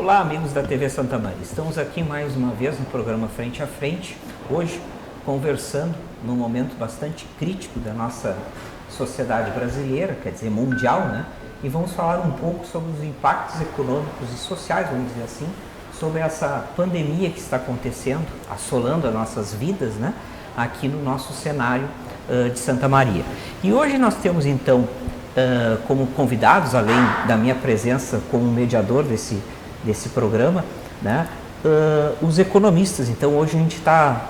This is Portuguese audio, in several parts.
Olá, amigos da TV Santa Maria. Estamos aqui mais uma vez no programa Frente a Frente, hoje conversando num momento bastante crítico da nossa sociedade brasileira, quer dizer, mundial, né? E vamos falar um pouco sobre os impactos econômicos e sociais, vamos dizer assim, sobre essa pandemia que está acontecendo, assolando as nossas vidas, né? Aqui no nosso cenário de Santa Maria. E hoje nós temos então como convidados, além da minha presença como mediador desse programa, né, os economistas. Então hoje a gente está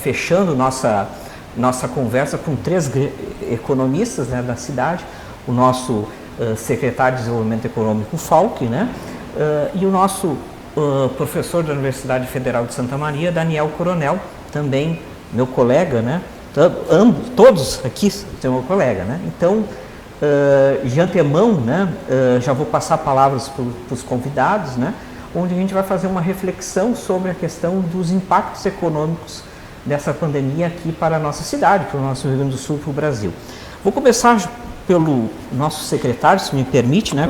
fechando nossa conversa com 3 economistas, né, da cidade, o nosso secretário de Desenvolvimento Econômico, Falck, né, e o nosso professor da Universidade Federal de Santa Maria, Daniel Coronel, também meu colega, né, todos aqui são meu colega, né. Então, de antemão, né, já vou passar palavras para os convidados, né, onde a gente vai fazer uma reflexão sobre a questão dos impactos econômicos dessa pandemia aqui para a nossa cidade, para o nosso Rio Grande do Sul, para o Brasil. Vou começar pelo nosso secretário, se me permite, né,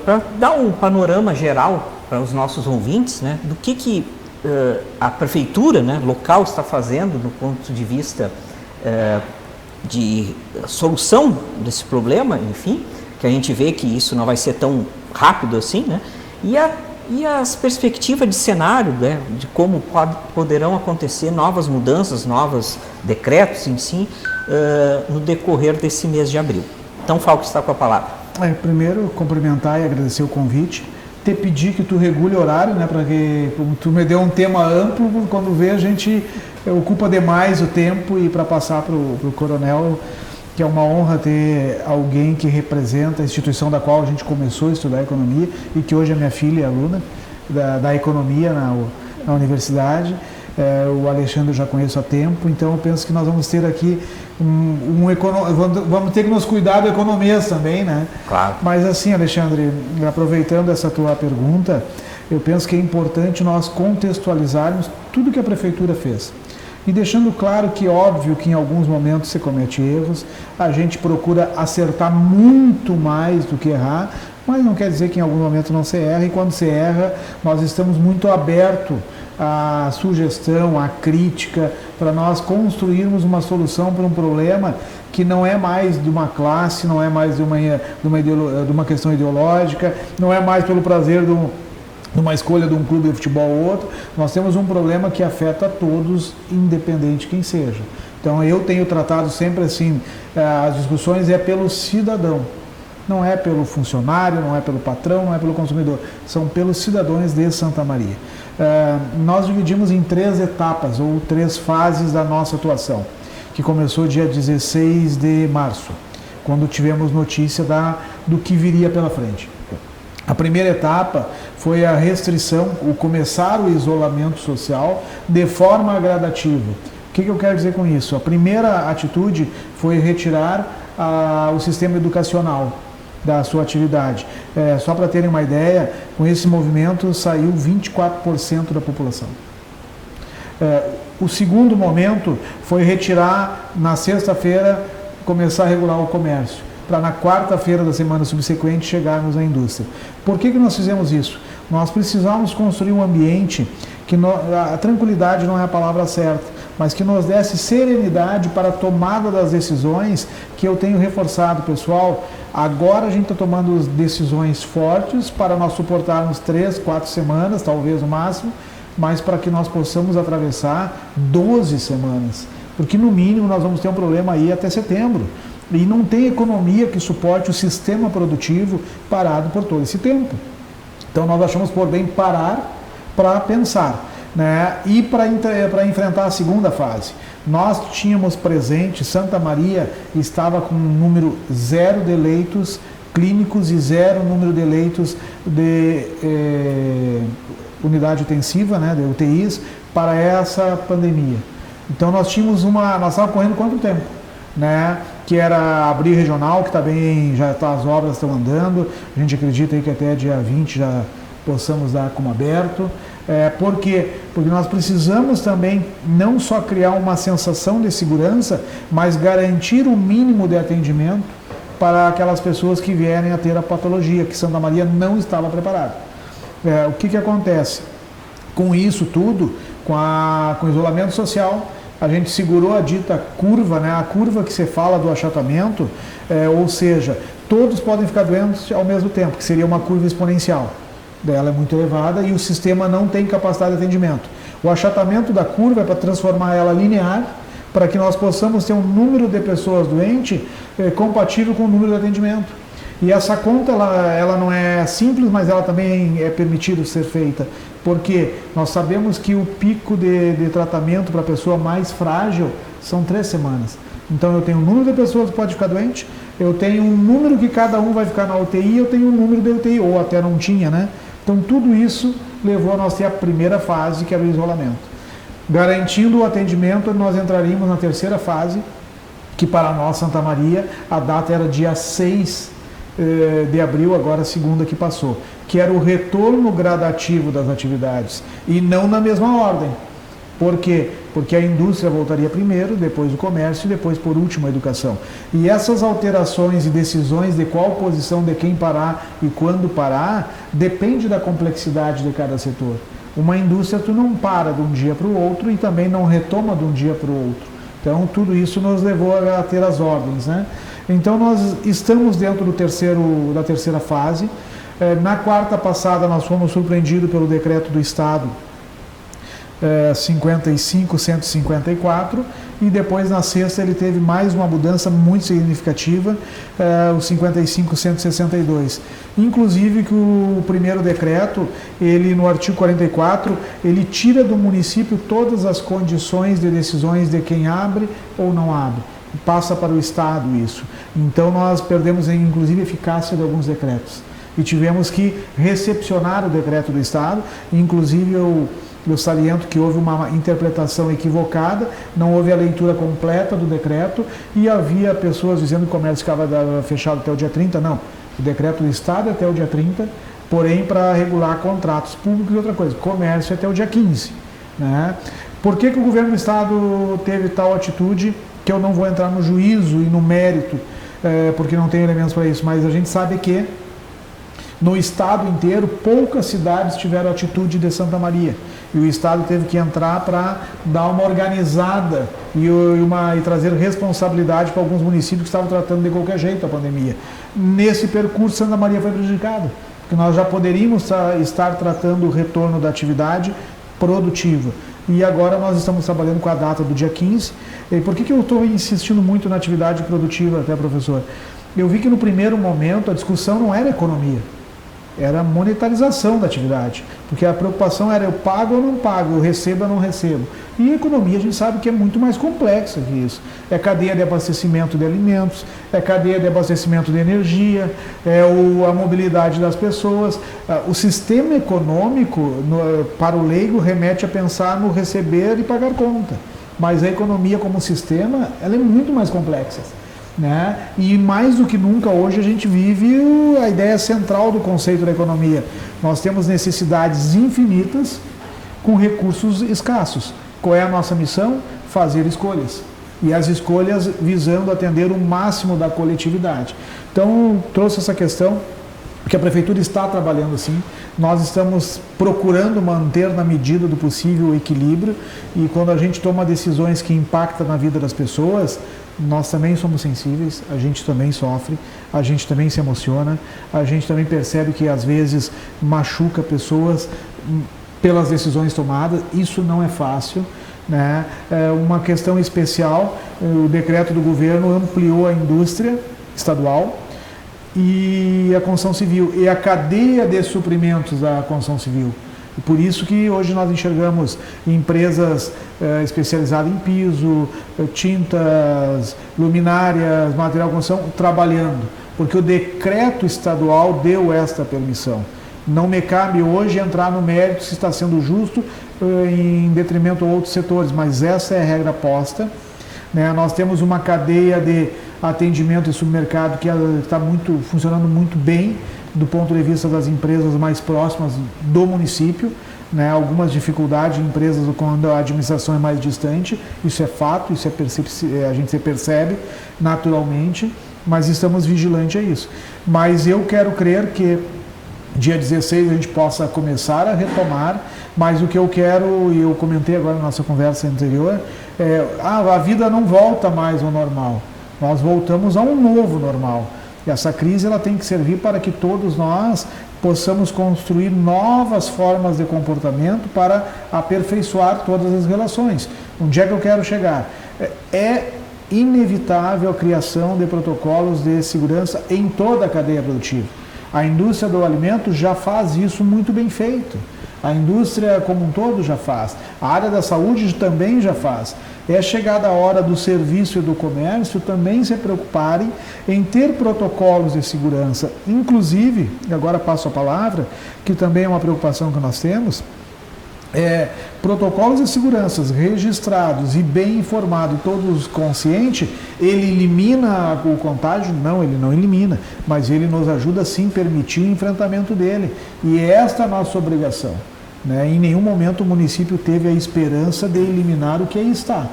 para dar um panorama geral para os nossos ouvintes, né, do que a prefeitura, né, local está fazendo do ponto de vista de solução desse problema, enfim, que a gente vê que isso não vai ser tão rápido assim, né? E as perspectivas de cenário, né? De como poderão acontecer novas mudanças, novos decretos em si, no decorrer desse mês de abril. Então, Falck está com a palavra. Primeiro, cumprimentar e agradecer o convite. Te pedir que tu regule o horário, né? Para que tu me deu um tema amplo, quando vê a gente ocupa demais o tempo, e para passar para o Coronel, que é uma honra ter alguém que representa a instituição da qual a gente começou a estudar economia e que hoje a minha filha é aluna da economia na universidade. O Alexandre eu já conheço há tempo, então eu penso que nós vamos ter aqui vamos ter que nos cuidar do economês também, né? Claro. Mas assim, Alexandre, aproveitando essa tua pergunta, eu penso que é importante nós contextualizarmos tudo que a prefeitura fez. E deixando claro que, óbvio, que em alguns momentos se comete erros, a gente procura acertar muito mais do que errar, mas não quer dizer que em algum momento não se erra, e quando se erra, nós estamos muito abertos à sugestão, à crítica, para nós construirmos uma solução para um problema que não é mais de uma classe, não é mais de uma questão ideológica, não é mais pelo prazer de uma escolha de um clube de futebol ou outro. Nós temos um problema que afeta a todos, independente de quem seja. Então eu tenho tratado sempre assim, as discussões é pelo cidadão, não é pelo funcionário, não é pelo patrão, não é pelo consumidor, são pelos cidadãos de Santa Maria. Nós dividimos em 3 etapas ou 3 fases da nossa atuação, que começou dia 16 de março, quando tivemos notícia do que viria pela frente. A primeira etapa foi a restrição, o começar o isolamento social de forma gradativa. O que eu quero dizer com isso? A primeira atitude foi retirar o sistema educacional da sua atividade. Só para terem uma ideia, com esse movimento saiu 24% da população. O segundo momento foi retirar, na sexta-feira, começar a regular o comércio, para na quarta-feira da semana subsequente chegarmos à indústria. Por que nós fizemos isso? Nós precisamos construir um ambiente que a tranquilidade não é a palavra certa, mas que nos desse serenidade para a tomada das decisões, que eu tenho reforçado, pessoal. Agora a gente está tomando decisões fortes para nós suportarmos 3, 4 semanas, talvez o máximo, mas para que nós possamos atravessar 12 semanas, porque no mínimo nós vamos ter um problema aí até setembro. E não tem economia que suporte o sistema produtivo parado por todo esse tempo. Então nós achamos por bem parar para pensar, né? E para enfrentar a segunda fase. Nós tínhamos presente, Santa Maria estava com um número 0 de leitos clínicos e 0 número de leitos de unidade intensiva, né, de UTIs, para essa pandemia. Então nós estávamos correndo quanto tempo? Né, que era abrir regional, que também as obras estão andando, a gente acredita aí que até dia 20 já possamos dar como aberto. Por quê? Porque nós precisamos também não só criar uma sensação de segurança, mas garantir o mínimo de atendimento para aquelas pessoas que vierem a ter a patologia, que Santa Maria não estava preparada. O que acontece? Com isso tudo, com o isolamento social, a gente segurou a dita curva, né? A curva que se fala do achatamento, ou seja, todos podem ficar doentes ao mesmo tempo, que seria uma curva exponencial. Ela é muito elevada e o sistema não tem capacidade de atendimento. O achatamento da curva é para transformar ela linear, para que nós possamos ter um número de pessoas doentes compatível com o número de atendimento. E essa conta, ela não é simples, mas ela também é permitida ser feita, porque nós sabemos que o pico de tratamento para a pessoa mais frágil são 3 semanas. Então eu tenho um número de pessoas que pode ficar doente, eu tenho um número que cada um vai ficar na UTI, eu tenho um número de UTI, ou até não tinha, né? Então tudo isso levou a nós ter a primeira fase, que era o isolamento. Garantindo o atendimento, nós entraríamos na terceira fase, que para nós, Santa Maria, a data era dia 6 de abril, agora a segunda que passou, que era o retorno gradativo das atividades, e não na mesma ordem. Por quê? Porque a indústria voltaria primeiro, depois o comércio e depois, por último, a educação. E essas alterações e decisões de qual posição de quem parar e quando parar, depende da complexidade de cada setor. Uma indústria tu não para de um dia para o outro e também não retoma de um dia para o outro. Então tudo isso nos levou a ter as ordens, né? Então nós estamos dentro da terceira fase. Na quarta passada nós fomos surpreendidos pelo decreto do Estado 55.154 e depois na sexta ele teve mais uma mudança muito significativa, o 55.162. Inclusive que o primeiro decreto, ele no artigo 44, ele tira do município todas as condições de decisões de quem abre ou não abre. Passa para o Estado isso. Então nós perdemos inclusive a eficácia de alguns decretos e tivemos que recepcionar o decreto do Estado. Inclusive eu saliento que houve uma interpretação equivocada, não houve a leitura completa do decreto e havia pessoas dizendo que o comércio ficava fechado até o dia 30, não. O decreto do Estado é até o dia 30, porém para regular contratos públicos e outra coisa, comércio é até o dia 15. Né? Por que o governo do Estado teve tal atitude, que eu não vou entrar no juízo e no mérito, porque não tenho elementos para isso, mas a gente sabe que no estado inteiro, poucas cidades tiveram a atitude de Santa Maria. E o Estado teve que entrar para dar uma organizada e trazer responsabilidade para alguns municípios que estavam tratando de qualquer jeito a pandemia. Nesse percurso, Santa Maria foi prejudicada, porque nós já poderíamos estar tratando o retorno da atividade produtiva. E agora nós estamos trabalhando com a data do dia 15. E por que eu estou insistindo muito na atividade produtiva, até, professor? Eu vi que no primeiro momento a discussão não era economia. Era a monetarização da atividade, porque a preocupação era eu pago ou não pago, eu recebo ou não recebo. E a economia a gente sabe que é muito mais complexa que isso. É cadeia de abastecimento de alimentos, é cadeia de abastecimento de energia, é a mobilidade das pessoas. O sistema econômico, para o leigo, remete a pensar no receber e pagar conta. Mas a economia como sistema, ela é muito mais complexa. Né? E mais do que nunca hoje a gente vive a ideia central do conceito da economia. Nós temos necessidades infinitas com recursos escassos. Qual é a nossa missão? Fazer escolhas. E as escolhas visando atender o máximo da coletividade. Então, trouxe essa questão, porque a Prefeitura está trabalhando assim. Nós estamos procurando manter na medida do possível o equilíbrio e quando a gente toma decisões que impactam na vida das pessoas, nós também somos sensíveis, a gente também sofre, a gente também se emociona, a gente também percebe que às vezes machuca pessoas pelas decisões tomadas, isso não é fácil. Né? Uma questão especial, o decreto do governo ampliou a indústria estadual e a construção civil, e a cadeia de suprimentos da construção civil. E por isso que hoje nós enxergamos empresas especializadas em piso, tintas, luminárias, material de construção, trabalhando, porque o decreto estadual deu esta permissão. Não me cabe hoje entrar no mérito se está sendo justo em detrimento a outros setores, mas essa é a regra posta. Né? Nós temos uma cadeia de atendimento e supermercado que está funcionando muito bem do ponto de vista das empresas mais próximas do município, né? Algumas dificuldades em empresas quando a administração é mais distante, isso é fato, isso a gente se percebe naturalmente, mas estamos vigilantes a isso. Mas eu quero crer que dia 16 a gente possa começar a retomar, mas o que eu quero, e eu comentei agora na nossa conversa anterior, a vida não volta mais ao normal, nós voltamos a um novo normal. E essa crise ela tem que servir para que todos nós possamos construir novas formas de comportamento para aperfeiçoar todas as relações. Onde é que eu quero chegar? É inevitável a criação de protocolos de segurança em toda a cadeia produtiva. A indústria do alimento já faz isso muito bem feito. A indústria como um todo já faz. A área da saúde também já faz. É chegada a hora do serviço e do comércio também se preocuparem em ter protocolos de segurança. Inclusive, e agora passo a palavra, que também é uma preocupação que nós temos, protocolos de segurança registrados e bem informados e todos conscientes, ele elimina o contágio? Não, ele não elimina, mas ele nos ajuda sim a permitir o enfrentamento dele. E esta é a nossa obrigação. Em nenhum momento o município teve a esperança de eliminar o que aí está.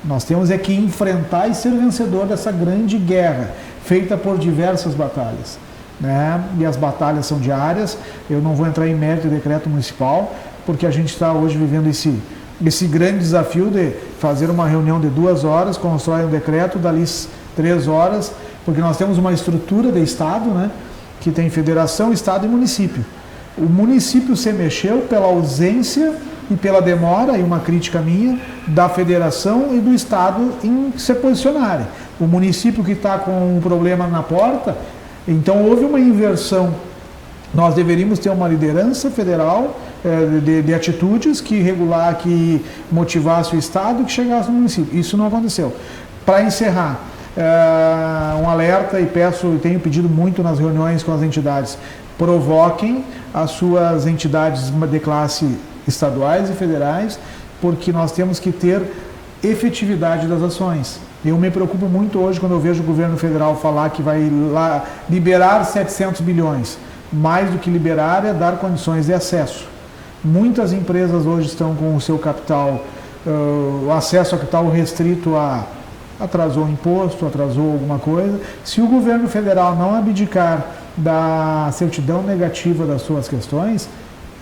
Nós temos que enfrentar e ser vencedor dessa grande guerra, feita por diversas batalhas. E as batalhas são diárias. Eu não vou entrar em mérito do decreto municipal, porque a gente está hoje vivendo esse grande desafio de fazer uma reunião de 2 horas, constrói um decreto, dali 3 horas, porque nós temos uma estrutura de Estado, que tem federação, Estado e município. O município se mexeu pela ausência e pela demora, e uma crítica minha, da federação e do Estado em se posicionarem. O município que está com um problema na porta, então houve uma inversão. Nós deveríamos ter uma liderança federal de atitudes que regular, que motivasse o Estado e que chegasse no município. Isso não aconteceu. Para encerrar, um alerta, e tenho pedido muito nas reuniões com as entidades, provoquem as suas entidades de classe estaduais e federais, porque nós temos que ter efetividade das ações. Eu me preocupo muito hoje quando eu vejo o governo federal falar que vai lá liberar 700 bilhões. Mais do que liberar é dar condições de acesso. Muitas empresas hoje estão com o seu capital, o acesso ao capital restrito atrasou o imposto, atrasou alguma coisa. Se o governo federal não abdicar da certidão negativa das suas questões,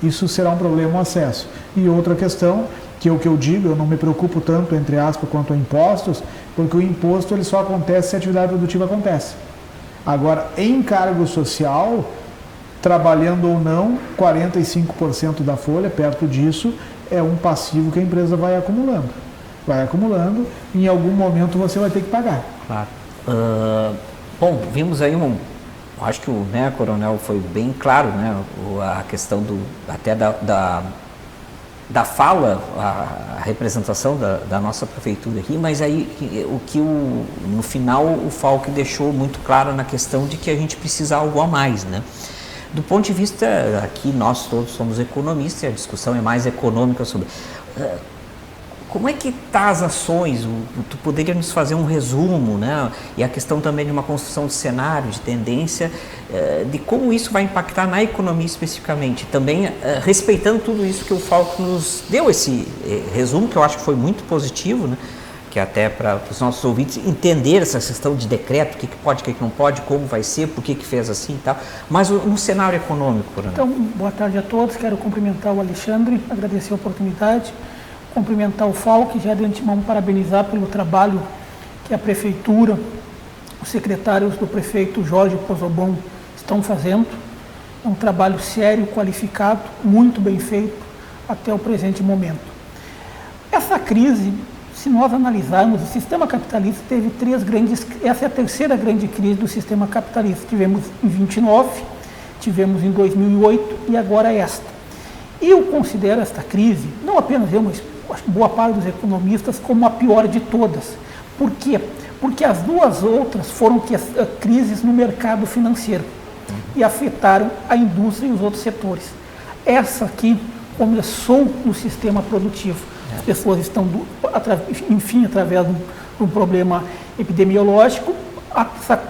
isso será um problema o acesso. E outra questão, que é o que eu digo, eu não me preocupo tanto, entre aspas, quanto a impostos, porque o imposto ele só acontece se a atividade produtiva acontece. Agora, em cargo social, trabalhando ou não, 45% da folha, perto disso, é um passivo que a empresa vai acumulando. Vai acumulando, e em algum momento você vai ter que pagar. Claro. Bom, vimos aí acho que o coronel foi bem claro, a questão até da fala, a representação da nossa prefeitura aqui, mas aí no final o Falck deixou muito claro na questão de que a gente precisa de algo a mais, Do ponto de vista, aqui nós todos somos economistas, e a discussão é mais econômica sobre... Como é que está as ações? Tu poderia nos fazer um resumo, E a questão também de uma construção de cenário, de tendência, de como isso vai impactar na economia especificamente. Também respeitando tudo isso que o Falck nos deu, esse resumo, que eu acho que foi muito positivo, que até para os nossos ouvintes entender essa questão de decreto, o que pode, o que não pode, como vai ser, por que fez assim e tal. Mas no cenário econômico, coronel. Então, boa tarde a todos. Quero cumprimentar o Alexandre, agradecer a oportunidade. Cumprimentar o Falck, já de antemão parabenizar pelo trabalho que a Prefeitura, os secretários do prefeito Jorge Pozobon estão fazendo. É um trabalho sério, qualificado, muito bem feito até o presente momento. Essa crise, se nós analisarmos, o sistema capitalista teve 3 grandes... Essa é a terceira grande crise do sistema capitalista. Tivemos em 29, tivemos em 2008 e agora esta. E eu considero esta crise, não apenas eu, mas boa parte dos economistas, como a pior de todas. Por quê? Porque as 2 outras foram crises no mercado financeiro e afetaram a indústria e os outros setores. Essa aqui começou no sistema produtivo. As pessoas estão, através de um problema epidemiológico,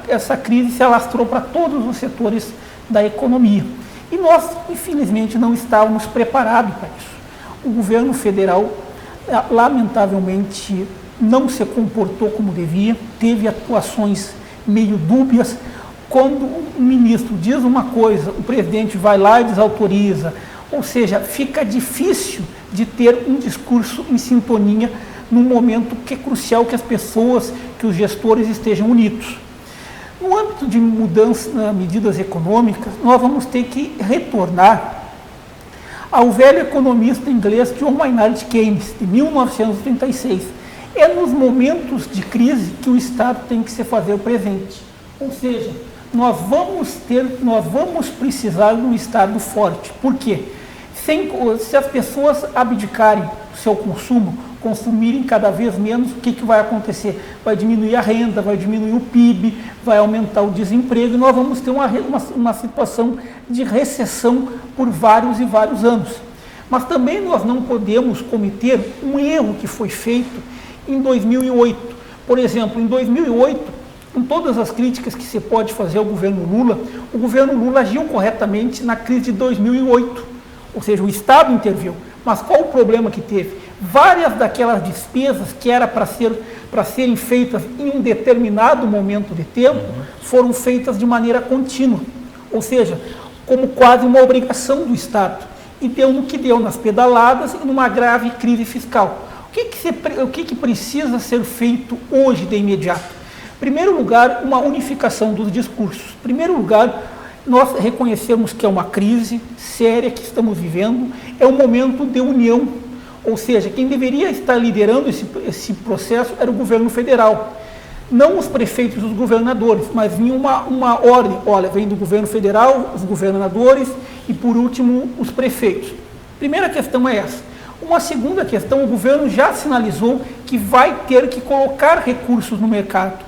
essa crise se alastrou para todos os setores da economia. E nós, infelizmente, não estávamos preparados para isso. O governo federal, lamentavelmente, não se comportou como devia, teve atuações meio dúbias. quando o ministro diz uma coisa, o presidente vai lá e desautoriza, ou seja, fica difícil de ter um discurso em sintonia num momento que é crucial que as pessoas, que os gestores estejam unidos. No âmbito de mudança, medidas econômicas, nós vamos ter que retornar ao velho economista inglês John Maynard Keynes, de 1936. É nos momentos de crise que o Estado tem que se fazer presente. Ou seja, nós vamos precisar de um Estado forte. Por quê? Se as pessoas abdicarem do seu consumo, consumirem cada vez menos, o que vai acontecer? Vai diminuir a renda, vai diminuir o PIB, vai aumentar o desemprego e nós vamos ter uma situação de recessão por vários e vários anos. Mas também nós não podemos cometer um erro que foi feito em 2008. Por exemplo, em 2008, com todas as críticas que se pode fazer ao governo Lula, o governo Lula agiu corretamente na crise de 2008, ou seja, o Estado interviu. Mas qual o problema que teve? Várias daquelas despesas que era para serem feitas em um determinado momento de tempo, foram feitas de maneira contínua, ou seja, como quase uma obrigação do Estado. E deu no que deu, nas pedaladas e numa grave crise fiscal. O que precisa ser feito hoje de imediato? Em primeiro lugar, uma unificação dos discursos. Em primeiro lugar, nós reconhecemos que é uma crise séria que estamos vivendo, é um momento de união, ou seja, quem deveria estar liderando esse processo era o governo federal, não os prefeitos e os governadores, mas vinha uma ordem, olha, vem do governo federal, os governadores e, por último, os prefeitos. Primeira questão é essa. Uma segunda questão, o governo já sinalizou que vai ter que colocar recursos no mercado.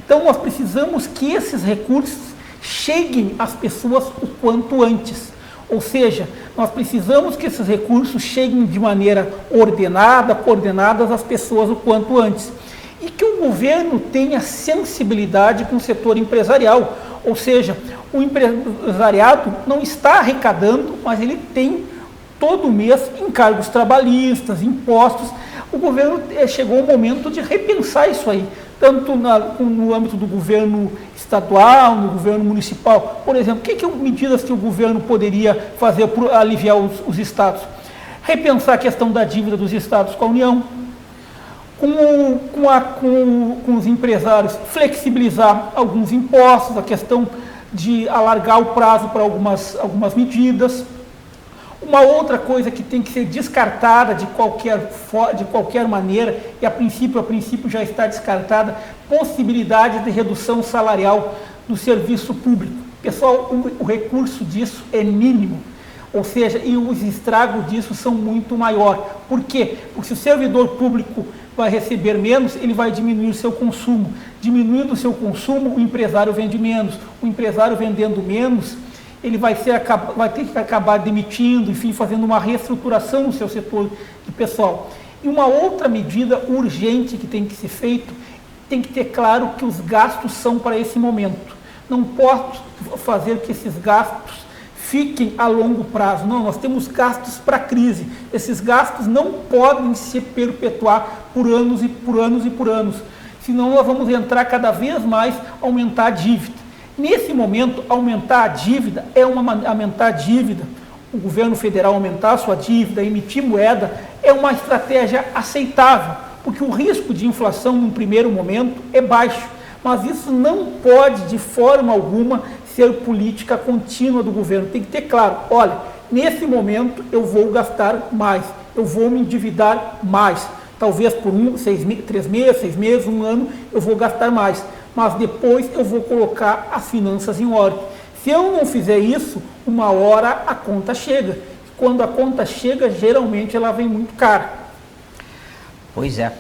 Então, nós precisamos que esses recursos cheguem às pessoas o quanto antes. Ou seja, nós precisamos que esses recursos cheguem de maneira ordenada, coordenadas às pessoas o quanto antes. E que o governo tenha sensibilidade com o setor empresarial. Ou seja, o empresariado não está arrecadando, mas ele tem todo mês encargos trabalhistas, impostos. O governo chegou o momento de repensar isso aí, tanto no âmbito do governo estadual, no governo municipal. Por exemplo, que medidas que o governo poderia fazer para aliviar os estados? Repensar a questão da dívida dos estados com a União, com os empresários, flexibilizar alguns impostos, a questão de alargar o prazo para algumas medidas. Uma outra coisa que tem que ser descartada de qualquer maneira, e a princípio já está descartada, possibilidade de redução salarial do serviço público. Pessoal, o recurso disso é mínimo, ou seja, e os estragos disso são muito maiores. Por quê? Porque se o servidor público vai receber menos, ele vai diminuir o seu consumo. Diminuindo o seu consumo, o empresário vende menos. O empresário vendendo menos, ele vai ter que acabar demitindo, enfim, fazendo uma reestruturação no seu setor de pessoal. E uma outra medida urgente que tem que ser feito, tem que ter claro que os gastos são para esse momento. Não posso fazer que esses gastos fiquem a longo prazo. Não, nós temos gastos para a crise. Esses gastos não podem se perpetuar por anos e por anos e por anos. Senão nós vamos entrar cada vez mais, aumentar a dívida. Nesse momento, aumentar a dívida aumentar a dívida, o governo federal aumentar a sua dívida, emitir moeda, é uma estratégia aceitável, porque o risco de inflação num primeiro momento é baixo, mas isso não pode de forma alguma ser política contínua do governo. Tem que ter claro, olha, nesse momento eu vou gastar mais, eu vou me endividar mais, talvez por 3 meses, 6 meses, 1 ano, eu vou gastar mais. Mas depois eu vou colocar as finanças em ordem. Se eu não fizer isso, uma hora a conta chega. Quando a conta chega, geralmente ela vem muito cara. Pois é.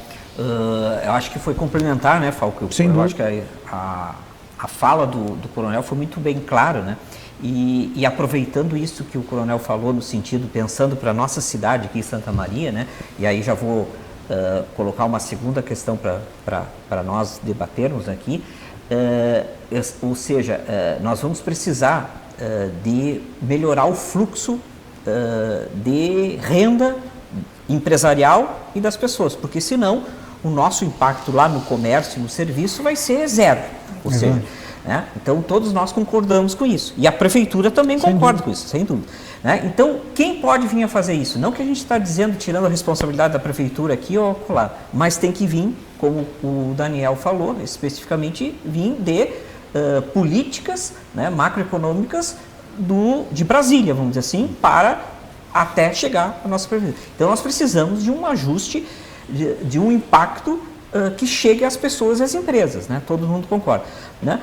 Eu acho que foi complementar, né, Falco? Eu acho que a fala do coronel foi muito bem clara, né? E aproveitando isso que o coronel falou, no sentido, pensando para a nossa cidade aqui em Santa Maria, né? E aí já vou colocar uma segunda questão para nós debatermos aqui, ou seja, nós vamos precisar de melhorar o fluxo de renda empresarial e das pessoas, porque senão o nosso impacto lá no comércio e no serviço vai ser zero. Ou seja, né? Então, todos nós concordamos com isso. E a prefeitura também concorda com isso, sem dúvida. Né? Então, quem pode vir a fazer isso? Não que a gente está dizendo, tirando a responsabilidade da prefeitura aqui ou lá, mas tem que vir, como o Daniel falou, especificamente, vir de políticas, né, macroeconômicas de Brasília, vamos dizer assim, para até chegar à nossa prefeitura. Então, nós precisamos de um ajuste, de um impacto que chegue às pessoas e às empresas, né? Todo mundo concorda, né?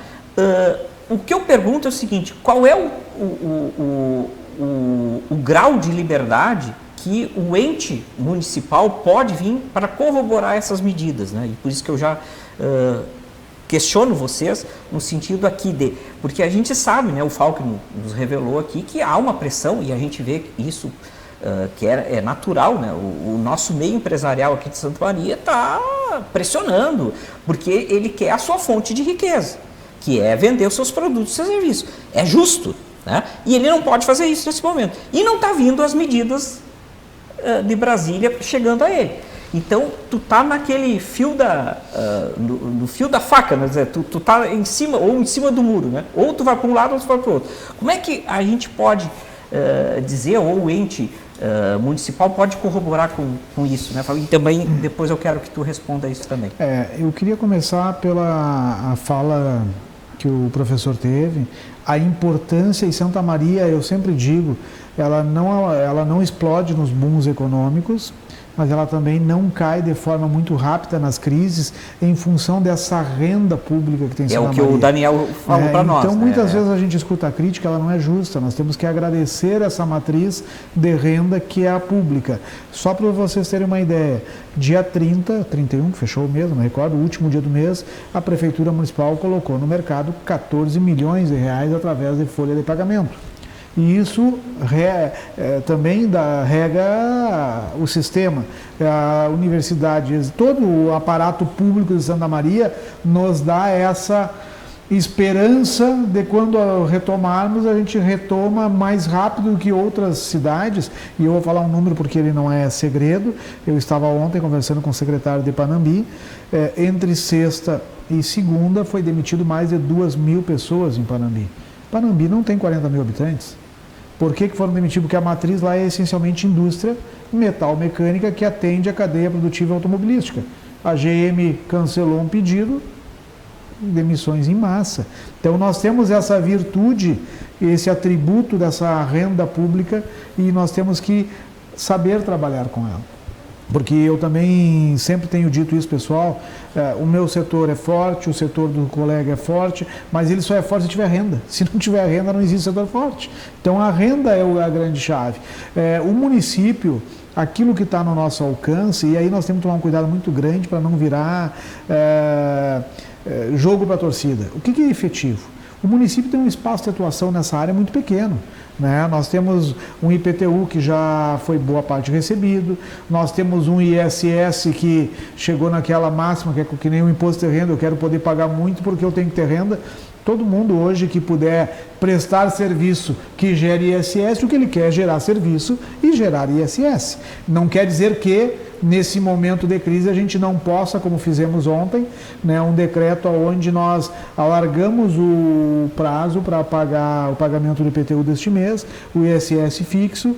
O que eu pergunto é o seguinte: qual é o grau de liberdade que o ente municipal pode vir para corroborar essas medidas, né? E por isso que eu já questiono vocês no sentido aqui porque a gente sabe, né, o Falck nos revelou aqui que há uma pressão, e a gente vê isso que é natural, né? O nosso meio empresarial aqui de Santa Maria está pressionando, porque ele quer a sua fonte de riqueza, que é vender os seus produtos e seus serviços. É justo, né? E ele não pode fazer isso nesse momento. E não está vindo as medidas de Brasília chegando a ele. Então, tu tá naquele fio no fio da faca, né? Tu tá em cima, ou em cima do muro, né? Ou tu vai para um lado ou tu vai para o outro. Como é que a gente pode dizer, ou o ente municipal pode corroborar com isso, né? E também, depois eu quero que tu responda isso também. Eu queria começar pela fala que o professor teve, a importância, e Santa Maria, eu sempre digo, ela não explode nos booms econômicos, mas ela também não cai de forma muito rápida nas crises em função dessa renda pública que tem Santa Maria. É o que o Daniel falou para nós. Então, muitas vezes a gente escuta a crítica, ela não é justa. Nós temos que agradecer essa matriz de renda que é a pública. Só para vocês terem uma ideia, dia 31, que fechou o mês, não me recordo, o último dia do mês, a Prefeitura Municipal colocou no mercado 14 milhões de reais através de folha de pagamento. E isso também rega o sistema, a universidade, todo o aparato público de Santa Maria nos dá essa esperança de quando retomarmos, a gente retoma mais rápido que outras cidades. E eu vou falar um número porque ele não é segredo. Eu estava ontem conversando com o secretário de Panambi, entre sexta e segunda foi demitido mais de 2.000 pessoas em Panambi. Panambi não tem 40 mil habitantes. Por que foram demitidos? Porque a matriz lá é essencialmente indústria metal mecânica que atende a cadeia produtiva automobilística. A GM cancelou um pedido, demissões em massa. Então nós temos essa virtude, esse atributo dessa renda pública, e nós temos que saber trabalhar com ela. Porque eu também sempre tenho dito isso, pessoal, o meu setor é forte, o setor do colega é forte, mas ele só é forte se tiver renda. Se não tiver renda, não existe setor forte. Então a renda é a grande chave. O município, aquilo que está no nosso alcance, e aí nós temos que tomar um cuidado muito grande para não virar jogo para a torcida. O que é efetivo? O município tem um espaço de atuação nessa área muito pequeno, né? Nós temos um IPTU que já foi boa parte recebido, nós temos um ISS que chegou naquela máxima, que é que nem o imposto de renda, eu quero poder pagar muito porque eu tenho que ter renda. Todo mundo hoje que puder prestar serviço que gere ISS, o que ele quer é gerar serviço e gerar ISS. Não quer dizer que nesse momento de crise a gente não possa, como fizemos ontem, né, um decreto onde nós alargamos o prazo para pagar o pagamento do IPTU deste mês, o ISS fixo.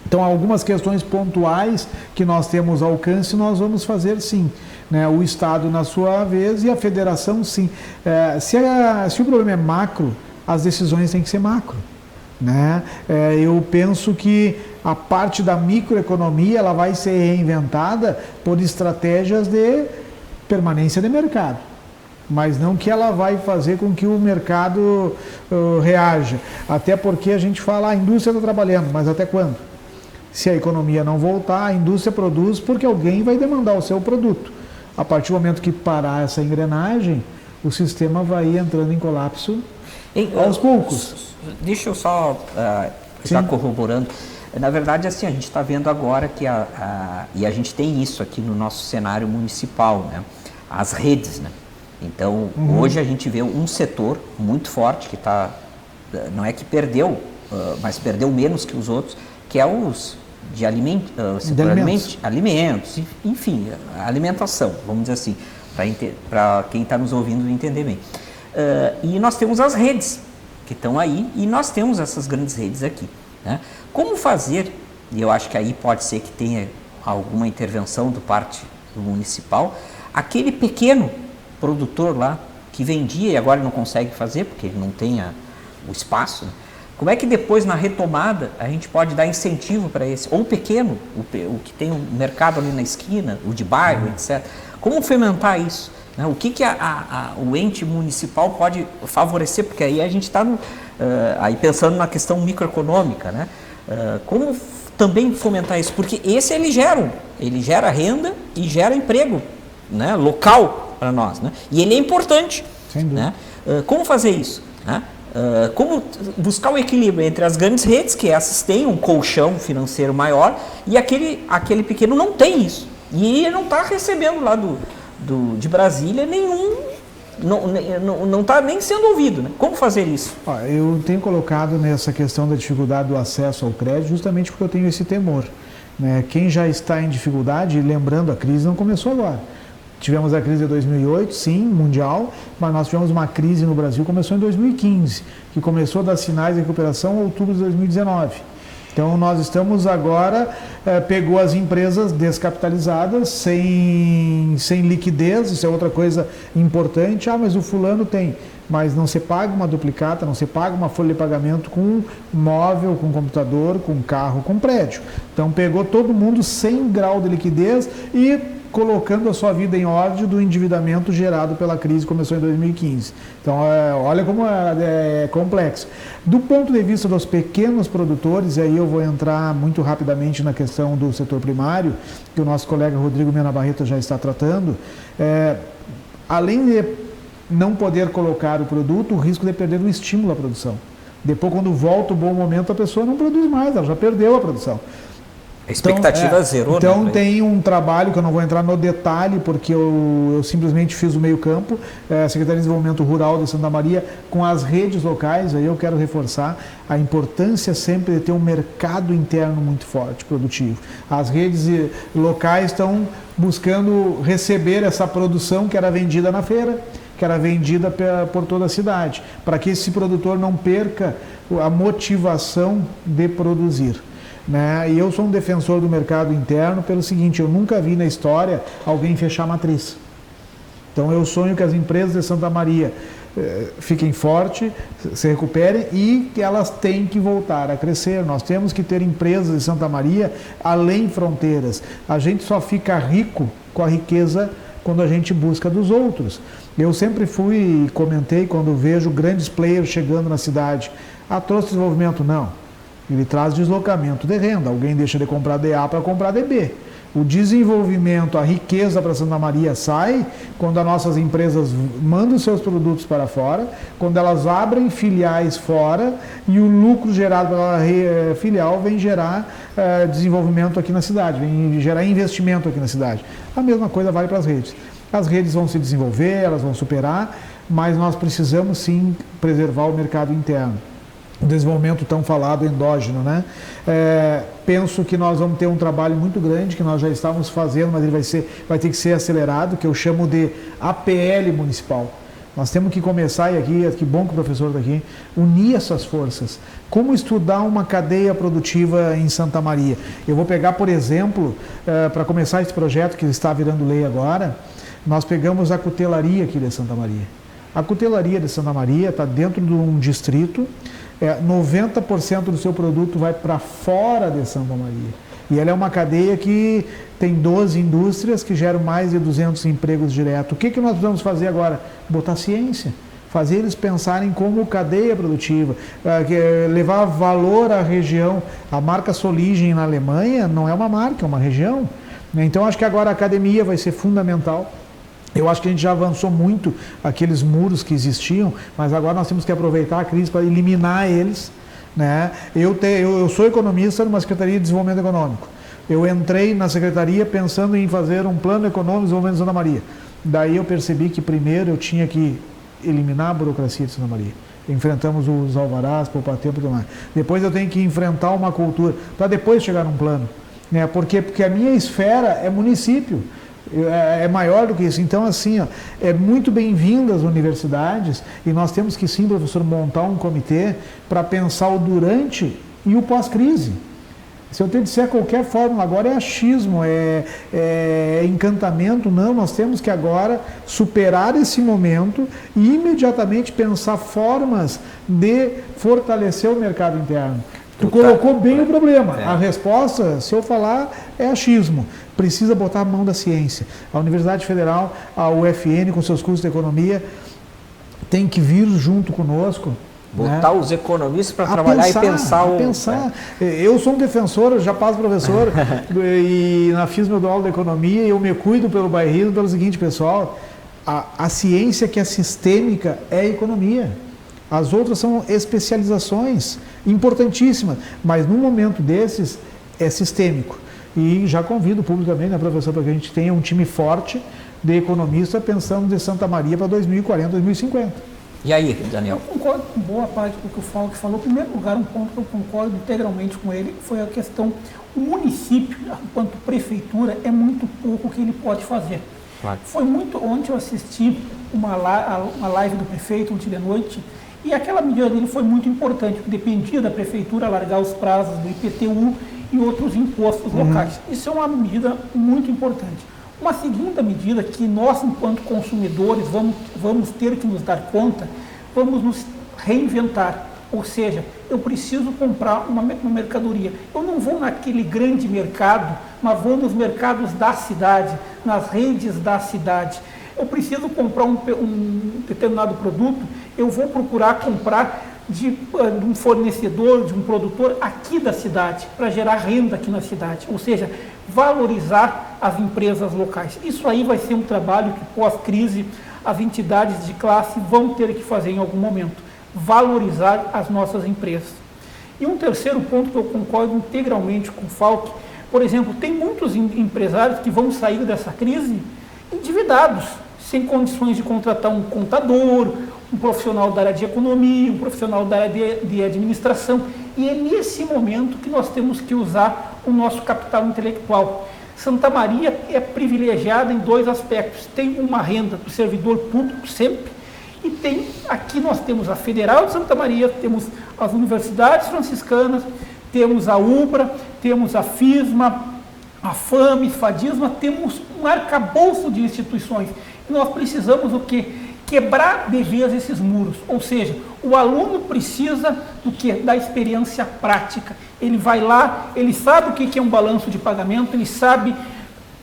Então, algumas questões pontuais que nós temos alcance, nós vamos fazer sim. Né? O Estado, na sua vez, e a Federação, sim. Se o problema é macro, as decisões têm que ser macro. Né? Eu penso que a parte da microeconomia ela vai ser reinventada por estratégias de permanência de mercado, mas não que ela vai fazer com que o mercado reaja. Até porque a gente fala, a indústria está trabalhando, mas até quando? Se a economia não voltar, a indústria produz porque alguém vai demandar o seu produto. A partir do momento que parar essa engrenagem, o sistema vai entrando em colapso aos poucos. Deixa eu só estar corroborando. Na verdade, assim, a gente está vendo agora que e a gente tem isso aqui no nosso cenário municipal, né? As redes, né? Então, hoje a gente vê um setor muito forte que está, não é que perdeu, mas perdeu menos que os outros, que é os de alimentos, enfim, a alimentação, vamos dizer assim, para quem está nos ouvindo entender bem. E nós temos as redes que estão aí, e nós temos essas grandes redes aqui, né? Como fazer, e eu acho que aí pode ser que tenha alguma intervenção do parte do municipal, aquele pequeno produtor lá que vendia e agora não consegue fazer porque ele não tem o espaço, né? Como é que depois na retomada a gente pode dar incentivo para esse, ou o pequeno, o que tem um mercado ali na esquina, o de bairro, etc. Como fomentar isso? Né? O que o ente municipal pode favorecer? Porque aí a gente está aí pensando na questão microeconômica, né? Como também fomentar isso? Porque esse ele gera renda e gera emprego, né? Local para nós, né? E ele é importante. Sem dúvida. Né? Como fazer isso? Né? Como buscar o equilíbrio entre as grandes redes, que essas têm um colchão financeiro maior, e aquele pequeno não tem isso. E ele não está recebendo lá de Brasília nenhum, não está nem sendo ouvido, né? Como fazer isso? Eu tenho colocado nessa questão da dificuldade do acesso ao crédito justamente porque eu tenho esse temor, né? Quem já está em dificuldade, lembrando, a crise não começou agora. Tivemos a crise de 2008, sim, mundial, mas nós tivemos uma crise no Brasil, começou em 2015, que começou a dar sinais de recuperação em outubro de 2019. Então, nós estamos agora, pegou as empresas descapitalizadas, sem liquidez, isso é outra coisa importante. Mas o fulano tem, mas não se paga uma duplicata, não se paga uma folha de pagamento com móvel, com computador, com carro, com prédio. Então, pegou todo mundo sem grau de liquidez e colocando a sua vida em ordem do endividamento gerado pela crise que começou em 2015. Então, olha como é complexo. Do ponto de vista dos pequenos produtores, e aí eu vou entrar muito rapidamente na questão do setor primário, que o nosso colega Rodrigo Mena Barreto já está tratando, além de não poder colocar o produto, o risco de perder o estímulo à produção. Depois, quando volta o bom momento, a pessoa não produz mais, ela já perdeu a produção. A expectativa zerou, então, né? Tem um trabalho que eu não vou entrar no detalhe, porque eu simplesmente fiz o meio campo, Secretaria de Desenvolvimento Rural de Santa Maria, com as redes locais. Aí eu quero reforçar a importância sempre de ter um mercado interno muito forte, produtivo. As redes locais estão buscando receber essa produção que era vendida na feira, que era vendida por toda a cidade, para que esse produtor não perca a motivação de produzir. Né? E eu sou um defensor do mercado interno pelo seguinte: eu nunca vi na história alguém fechar a matriz. Então eu sonho que as empresas de Santa Maria fiquem fortes, se recuperem, e que elas têm que voltar a crescer. Nós temos que ter empresas de Santa Maria além fronteiras. A gente só fica rico com a riqueza quando a gente busca dos outros. Eu sempre fui e comentei, quando vejo grandes players chegando na cidade: trouxe desenvolvimento? Não. Ele traz deslocamento de renda. Alguém deixa de comprar DA para comprar DB. O desenvolvimento, a riqueza para Santa Maria sai quando as nossas empresas mandam seus produtos para fora, quando elas abrem filiais fora, e o lucro gerado pela filial vem gerar desenvolvimento aqui na cidade, vem gerar investimento aqui na cidade. A mesma coisa vale para as redes. As redes vão se desenvolver, elas vão superar, mas nós precisamos sim preservar o mercado interno. O desenvolvimento tão falado endógeno, né? Penso que nós vamos ter um trabalho muito grande, que nós já estávamos fazendo, mas ele vai ter que ser acelerado, que eu chamo de APL municipal. Nós temos que começar, e aqui, que bom que o professor está aqui, unir essas forças. Como estudar uma cadeia produtiva em Santa Maria? Eu vou pegar, por exemplo, para começar esse projeto que está virando lei agora, nós pegamos a cutelaria aqui de Santa Maria. A cutelaria de Santa Maria está dentro de um distrito, 90% do seu produto vai para fora de Santa Maria. E ela é uma cadeia que tem 12 indústrias que geram mais de 200 empregos diretos. O que nós vamos fazer agora? Botar ciência. Fazer eles pensarem como cadeia produtiva, levar valor à região. A marca Soligen na Alemanha não é uma marca, é uma região. Então acho que agora a academia vai ser fundamental. Eu acho que a gente já avançou muito aqueles muros que existiam, mas agora nós temos que aproveitar a crise para eliminar eles, né? Eu sou economista numa Secretaria de Desenvolvimento Econômico. Eu entrei na Secretaria pensando em fazer um plano econômico de desenvolvimento de Santa Maria. Daí eu percebi que primeiro eu tinha que eliminar a burocracia de Santa Maria. Enfrentamos os alvarás, poupar tempo e tudo mais. Depois eu tenho que enfrentar uma cultura, para depois chegar num plano. Né? Porque a minha esfera é município. É maior do que isso. Então, assim, ó, é muito bem-vindo às universidades e nós temos que, sim, professor, montar um comitê para pensar o durante e o pós-crise. Se eu te disser qualquer fórmula agora é achismo, é encantamento, não, nós temos que agora superar esse momento e imediatamente pensar formas de fortalecer o mercado interno. Tu colocou bem o problema. A resposta, se eu falar, é achismo. Precisa botar a mão da ciência. A Universidade Federal, a UFN, com seus cursos de economia, tem que vir junto conosco. Botar os economistas para trabalhar e pensar. Eu sou um defensor, eu já passo professor, e na FIS eu dou aula de economia e eu me cuido pelo bairrismo pelo seguinte, pessoal, a ciência que é sistêmica é a economia. As outras são especializações importantíssimas, mas num momento desses é sistêmico. E já convido publicamente, né, professor, para que a gente tenha um time forte de economistas pensando de Santa Maria para 2040, 2050. E aí, Daniel? Eu concordo com boa parte do que o Falk falou. Em primeiro lugar, um ponto que eu concordo integralmente com ele foi a questão, o município, enquanto prefeitura, é muito pouco o que ele pode fazer. Claro. Foi muito, ontem eu assisti uma live do prefeito, ontem de noite, e aquela medida dele foi muito importante, porque dependia da prefeitura alargar os prazos do IPTU e outros impostos locais. Isso é uma medida muito importante. Uma segunda medida que nós, enquanto consumidores, vamos ter que nos dar conta, vamos nos reinventar. Ou seja, eu preciso comprar uma mercadoria. Eu não vou naquele grande mercado, mas vou nos mercados da cidade, nas redes da cidade. Eu preciso comprar um determinado produto, eu vou procurar comprar de um fornecedor, de um produtor aqui da cidade, para gerar renda aqui na cidade. Ou seja, valorizar as empresas locais. Isso aí vai ser um trabalho que pós-crise as entidades de classe vão ter que fazer em algum momento. Valorizar as nossas empresas. E um terceiro ponto que eu concordo integralmente com o Falk, por exemplo, tem muitos empresários que vão sair dessa crise endividados, sem condições de contratar um contador, um profissional da área de economia, um profissional da área de administração. E é nesse momento que nós temos que usar o nosso capital intelectual. Santa Maria é privilegiada em dois aspectos. Tem uma renda do servidor público sempre, e aqui nós temos a Federal de Santa Maria, temos as universidades franciscanas, temos a UBRA, temos a FISMA, a FAME, FADISMA, temos um arcabouço de instituições. E nós precisamos o quê? Quebrar de vez esses muros. Ou seja, o aluno precisa do quê? Da experiência prática. Ele vai lá, ele sabe o que é um balanço de pagamento, ele sabe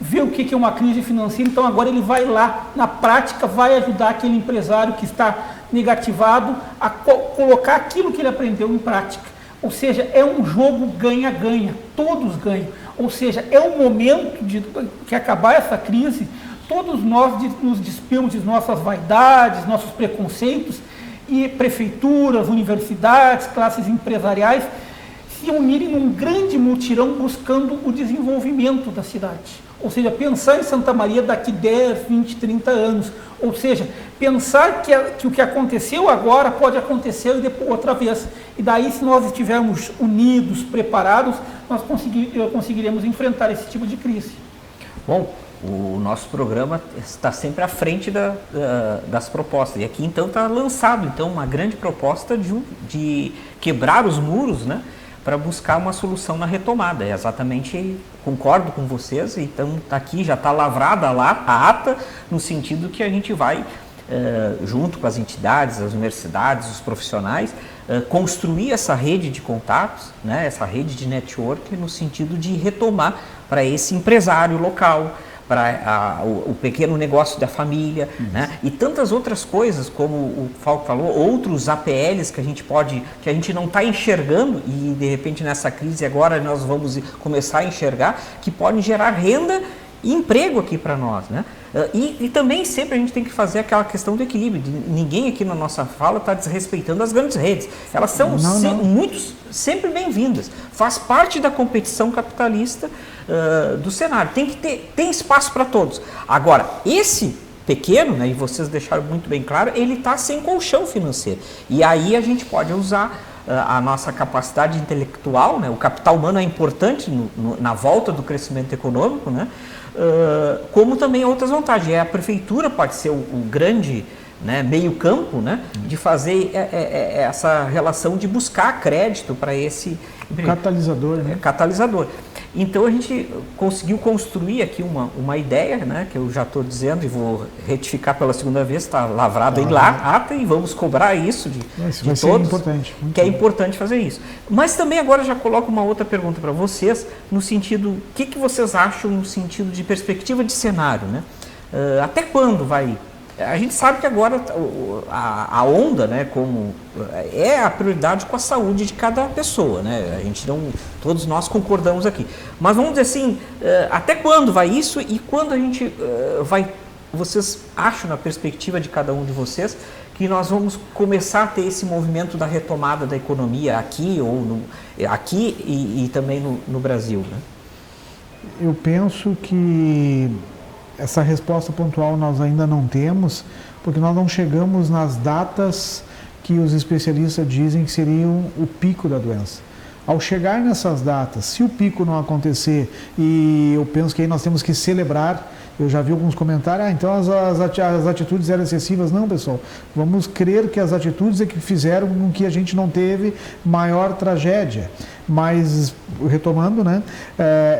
ver o que é uma crise financeira, então agora ele vai lá, na prática, vai ajudar aquele empresário que está negativado a colocar aquilo que ele aprendeu em prática. Ou seja, é um jogo ganha-ganha, todos ganham. Ou seja, é o momento de que acabar essa crise, todos nós nos despirmos de nossas vaidades, nossos preconceitos, e prefeituras, universidades, classes empresariais se unirem num grande mutirão buscando o desenvolvimento da cidade. Ou seja, pensar em Santa Maria daqui 10, 20, 30 anos. Ou seja, pensar que o que aconteceu agora pode acontecer depois, outra vez. E daí, se nós estivermos unidos, preparados, nós conseguiremos enfrentar esse tipo de crise. Bom, o nosso programa está sempre à frente das propostas. E aqui, então, está lançado uma grande proposta de quebrar os muros, né, para buscar uma solução na retomada. É exatamente, concordo com vocês, então aqui já está lavrada a ata, no sentido que a gente vai, junto com as entidades, as universidades, os profissionais, construir essa rede de contatos, né, essa rede de network, no sentido de retomar para esse empresário local, para o pequeno negócio da família, né? E tantas outras coisas, como o Falco falou, outros APLs que a gente não está enxergando, e de repente nessa crise agora nós vamos começar a enxergar, que podem gerar renda e emprego aqui para nós, né? E também sempre a gente tem que fazer aquela questão do equilíbrio. Ninguém aqui na nossa fala está desrespeitando as grandes redes. Elas são sempre bem-vindas. Faz parte da competição capitalista do cenário. Tem espaço para todos. Agora, esse pequeno, né, e vocês deixaram muito bem claro, ele está sem colchão financeiro. E aí a gente pode usar a nossa capacidade intelectual, né? O capital humano é importante na volta do crescimento econômico, né? como também outras vantagens. A prefeitura pode ser o grande, né, meio campo, né, de fazer essa relação de buscar crédito para esse catalisador, né? Catalisador. Então a gente conseguiu construir aqui uma ideia, né, que eu já estou dizendo e vou retificar pela segunda vez, está lavrado em ata e vamos cobrar isso de todos, importante, que é importante fazer isso. Mas também agora já coloco uma outra pergunta para vocês, no sentido, o que vocês acham no sentido de perspectiva de cenário, né? Até quando vai... A gente sabe que agora a onda, né, como é a prioridade com a saúde de cada pessoa, né? A gente não, todos nós concordamos aqui. Mas vamos dizer assim, até quando vai isso e quando a gente vocês acham na perspectiva de cada um de vocês que nós vamos começar a ter esse movimento da retomada da economia aqui e também no Brasil, né? Eu penso que essa resposta pontual nós ainda não temos, porque nós não chegamos nas datas que os especialistas dizem que seriam o pico da doença. Ao chegar nessas datas, se o pico não acontecer, e eu penso que aí nós temos que celebrar, eu já vi alguns comentários, então as atitudes eram excessivas. Não, pessoal, vamos crer que as atitudes é que fizeram com que a gente não teve maior tragédia. Mas, retomando, né,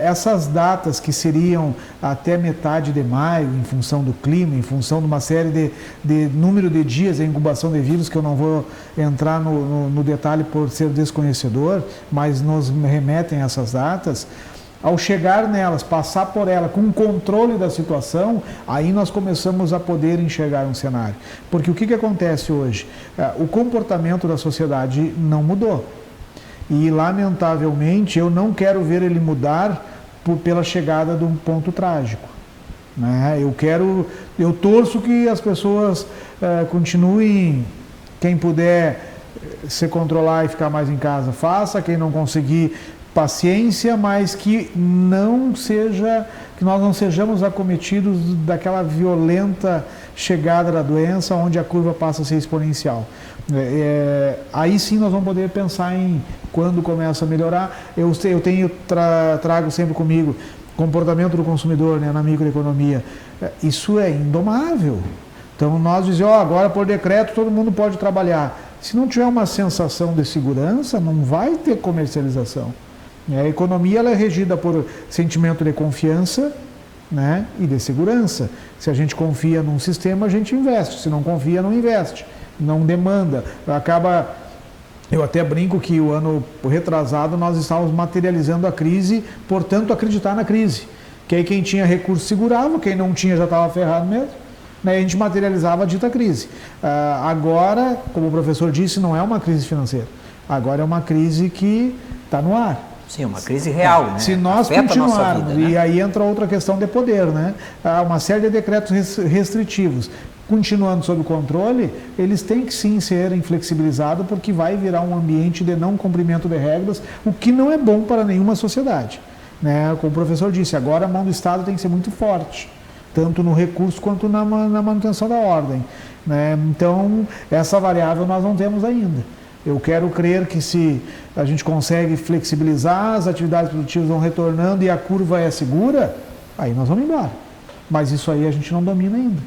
essas datas que seriam até metade de maio, em função do clima, em função de uma série de número de dias de incubação de vírus, que eu não vou entrar no detalhe por ser desconhecedor, mas nos remetem a essas datas. Ao chegar nelas, passar por ela com controle da situação, aí nós começamos a poder enxergar um cenário. Porque o que acontece hoje? O comportamento da sociedade não mudou. E, lamentavelmente, eu não quero ver ele mudar pela chegada de um ponto trágico, né? Eu torço que as pessoas continuem, quem puder se controlar e ficar mais em casa, faça, quem não conseguir, paciência, mas que nós não sejamos acometidos daquela violenta chegada da doença, onde a curva passa a ser exponencial. Aí sim nós vamos poder pensar em quando começa a melhorar. Eu trago sempre comigo comportamento do consumidor, né, na microeconomia. Isso é indomável. Então nós dizemos, agora por decreto todo mundo pode trabalhar. Se não tiver uma sensação de segurança, não vai ter comercialização. A economia ela é regida por sentimento de confiança, né, e de segurança. Se a gente confia num sistema, a gente investe. Se não confia, não investe. Não demanda. Eu até brinco que o ano retrasado nós estávamos materializando a crise, portanto acreditar na crise. Que aí quem tinha recurso segurava, quem não tinha já estava ferrado mesmo. Né, a gente materializava a dita crise. Agora, como o professor disse, não é uma crise financeira. Agora é uma crise que está no ar. Sim, uma crise real, né? Se nós continuarmos, vida, né? E aí entra outra questão de poder, né? Há uma série de decretos restritivos. Continuando sob controle, eles têm que sim serem flexibilizados, porque vai virar um ambiente de não cumprimento de regras, o que não é bom para nenhuma sociedade. Né? Como o professor disse, agora a mão do Estado tem que ser muito forte, tanto no recurso quanto na manutenção da ordem. Né? Então, essa variável nós não temos ainda. Eu quero crer que se a gente consegue flexibilizar, as atividades produtivas vão retornando e a curva é segura, aí nós vamos embora. Mas isso aí a gente não domina ainda.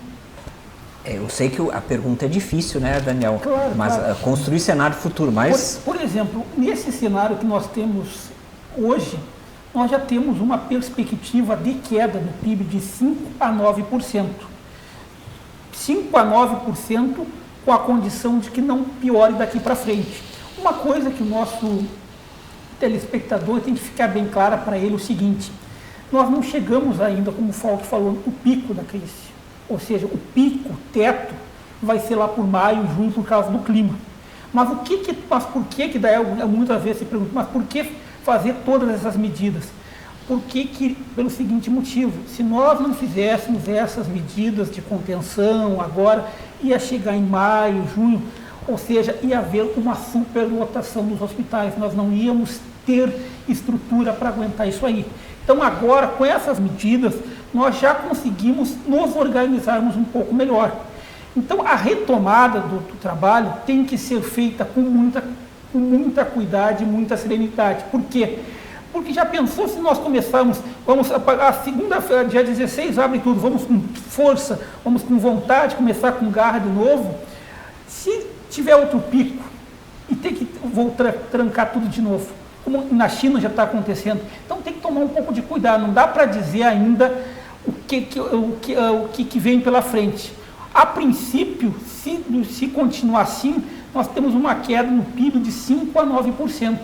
Eu sei que a pergunta é difícil, né, Daniel? Claro, mas claro. Construir cenário futuro, mas... Por exemplo, nesse cenário que nós temos hoje, nós já temos uma perspectiva de queda do PIB de 5% a 9%. 5% a 9%, com a condição de que não piore daqui para frente. Uma coisa que o nosso telespectador tem que ficar bem clara para ele é o seguinte: nós não chegamos ainda, como o Falk falou, no pico da crise. Ou seja, o pico, o teto, vai ser lá por maio, junho, por causa do clima. Mas por que daí muitas vezes se pergunta, mas por que fazer todas essas medidas? Pelo seguinte motivo: se nós não fizéssemos essas medidas de contenção agora, ia chegar em maio, junho, ou seja, ia haver uma superlotação dos hospitais, nós não íamos ter estrutura para aguentar isso aí. Então agora, com essas medidas, nós já conseguimos nos organizarmos um pouco melhor. Então a retomada do trabalho tem que ser feita com muita cuidado e muita serenidade. Por quê? Porque já pensou se nós começarmos, vamos a segunda-feira, dia 16, abre tudo, vamos com força, vamos com vontade, começar com garra de novo. Se tiver outro pico e ter que voltar, trancar tudo de novo, como na China já está acontecendo, então tem que tomar um pouco de cuidado, não dá para dizer ainda o que vem pela frente. A princípio, se continuar assim, nós temos uma queda no PIB de 5% a 9%,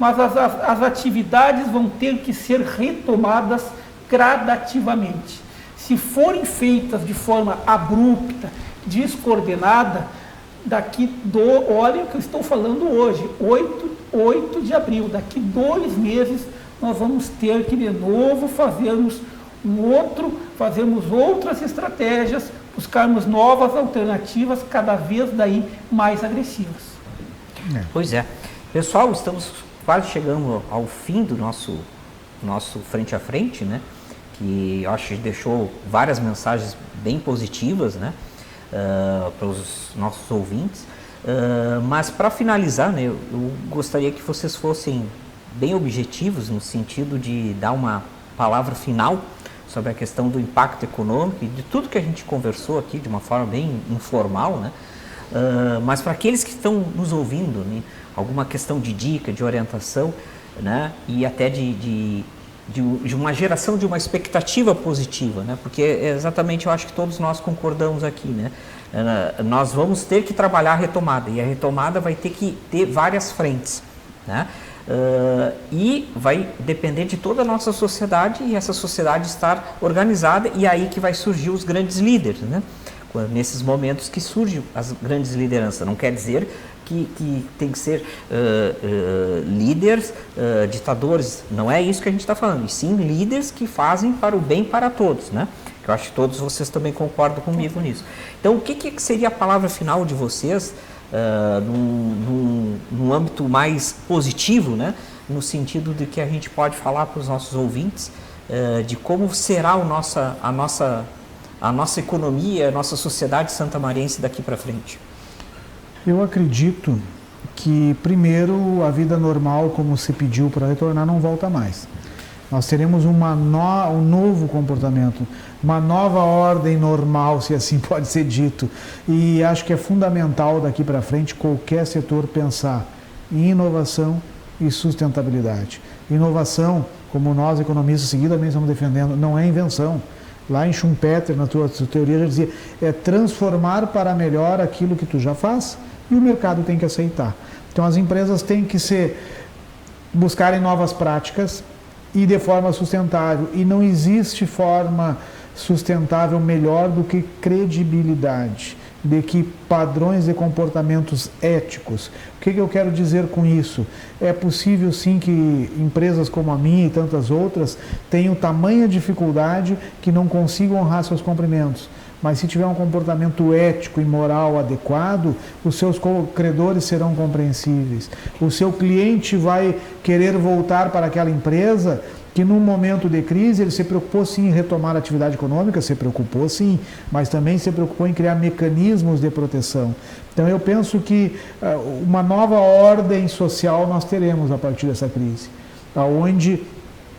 mas as atividades vão ter que ser retomadas gradativamente. Se forem feitas de forma abrupta, descoordenada, olha o que eu estou falando hoje, 8 de abril, daqui 2 meses, nós vamos ter que de novo fazermos outras estratégias, buscarmos novas alternativas, cada vez daí mais agressivas. Pois é. Pessoal, estamos quase chegando ao fim do nosso frente a frente, né? Que eu acho que deixou várias mensagens bem positivas, né? Para os nossos ouvintes. Mas para finalizar, né, eu gostaria que vocês fossem bem objetivos no sentido de dar uma palavra final sobre a questão do impacto econômico e de tudo que a gente conversou aqui de uma forma bem informal, né? Mas para aqueles que estão nos ouvindo, né, alguma questão de dica, de orientação, né, e até de uma geração de uma expectativa positiva, né? Porque exatamente eu acho que todos nós concordamos aqui, né? Nós vamos ter que trabalhar a retomada e a retomada vai ter que ter várias frentes, né? E vai depender de toda a nossa sociedade e essa sociedade estar organizada, e aí que vai surgir os grandes líderes, né? Nesses momentos que surgem as grandes lideranças. Não quer dizer que tem que ser líderes, ditadores, não é isso que a gente está falando, e sim líderes que fazem para o bem para todos, né? Que eu acho que todos vocês também concordam comigo nisso. Então, o que seria a palavra final de vocês num âmbito mais positivo, né? No sentido de que a gente pode falar para os nossos ouvintes de como será a nossa economia, a nossa sociedade santamariense daqui para frente? Eu acredito que, primeiro, a vida normal, como se pediu para retornar, não volta mais. Nós teremos um novo comportamento, uma nova ordem normal, se assim pode ser dito. E acho que é fundamental daqui para frente qualquer setor pensar em inovação e sustentabilidade. Inovação, como nós economistas seguidamente estamos defendendo, não é invenção. Lá em Schumpeter, na tua teoria, já dizia, é transformar para melhor aquilo que tu já faz e o mercado tem que aceitar. Então as empresas têm que buscarem novas práticas e de forma sustentável. E não existe forma sustentável melhor do que credibilidade, de que padrões de comportamentos éticos. O que eu quero dizer com isso? É possível sim que empresas como a minha e tantas outras tenham tamanha dificuldade que não consigam honrar seus cumprimentos. Mas se tiver um comportamento ético e moral adequado, os seus credores serão compreensíveis. O seu cliente vai querer voltar para aquela empresa que num momento de crise ele se preocupou sim em retomar a atividade econômica, se preocupou sim, mas também se preocupou em criar mecanismos de proteção. Então eu penso que uma nova ordem social nós teremos a partir dessa crise, onde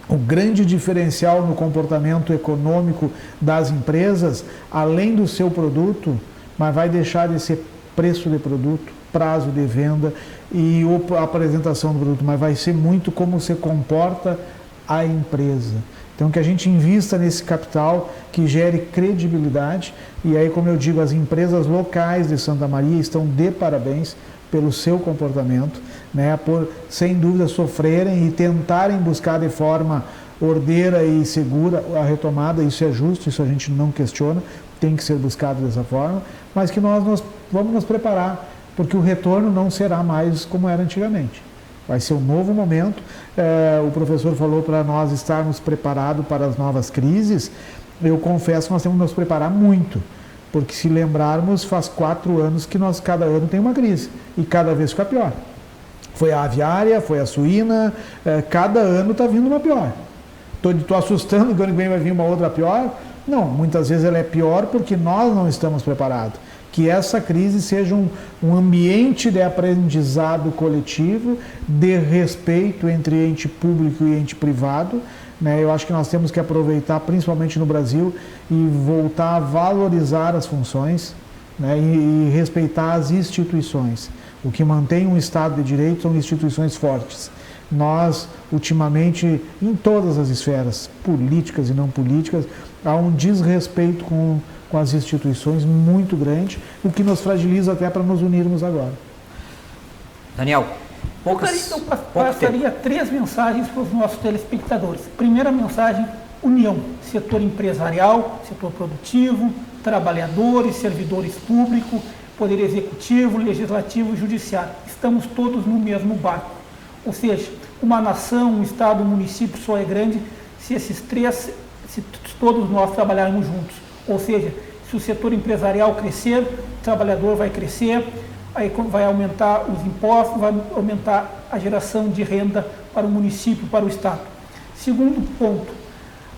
o grande diferencial no comportamento econômico das empresas, além do seu produto, mas vai deixar de ser preço de produto, prazo de venda e a apresentação do produto, mas vai ser muito como se comporta a empresa. Então que a gente invista nesse capital que gere credibilidade, e aí, como eu digo, as empresas locais de Santa Maria estão de parabéns pelo seu comportamento, né, por sem dúvida sofrerem e tentarem buscar de forma ordeira e segura a retomada. Isso é justo, isso a gente não questiona, tem que ser buscado dessa forma, mas que nós vamos nos preparar, porque o retorno não será mais como era antigamente. Vai ser um novo momento. O professor falou para nós estarmos preparados para as novas crises. Eu confesso que nós temos que nos preparar muito, porque se lembrarmos, faz 4 anos que cada ano tem uma crise e cada vez fica pior. Foi a aviária, foi a suína, cada ano está vindo uma pior. Estou assustando que o ano que vem vai vir uma outra pior? Não, muitas vezes ela é pior porque nós não estamos preparados. que essa crise seja um ambiente de aprendizado coletivo, de respeito entre ente público e ente privado, né? Eu acho que nós temos que aproveitar, principalmente no Brasil, e voltar a valorizar as funções, né? E respeitar as instituições. O que mantém um Estado de Direito são instituições fortes. Nós, ultimamente, em todas as esferas, políticas e não políticas, há um desrespeito com as instituições muito grande, o que nos fragiliza até para nos unirmos agora. Daniel, Eu passaria 3 mensagens para os nossos telespectadores. Primeira mensagem, união, setor empresarial, setor produtivo, trabalhadores, servidores públicos, poder executivo, legislativo e judiciário. Estamos todos no mesmo barco. Ou seja, uma nação, um estado, um município só é grande se se todos nós trabalharmos juntos. Ou seja, se o setor empresarial crescer, o trabalhador vai crescer, aí vai aumentar os impostos, vai aumentar a geração de renda para o município, para o estado. Segundo ponto,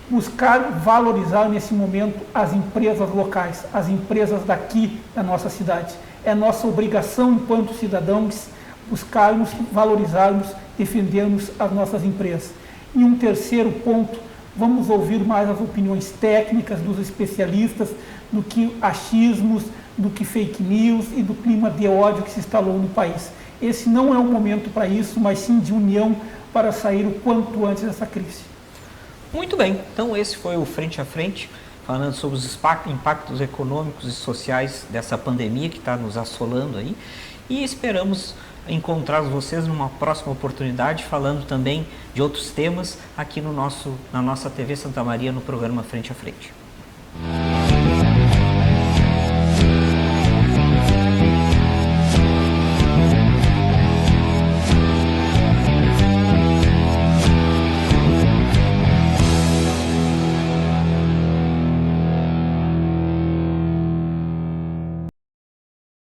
buscar valorizar nesse momento as empresas locais, as empresas daqui da nossa cidade. É nossa obrigação enquanto cidadãos buscarmos, valorizarmos, defendermos as nossas empresas. E um terceiro ponto, vamos ouvir mais as opiniões técnicas dos especialistas do que achismos, do que fake news e do clima de ódio que se instalou no país. Esse não é um momento para isso, mas sim de união para sair o quanto antes dessa crise. muito bem. Então esse foi o Frente a Frente, falando sobre os impactos econômicos e sociais dessa pandemia que está nos assolando aí. E esperamos encontrar vocês numa próxima oportunidade, falando também de outros temas aqui na nossa TV Santa Maria, no programa Frente a Frente.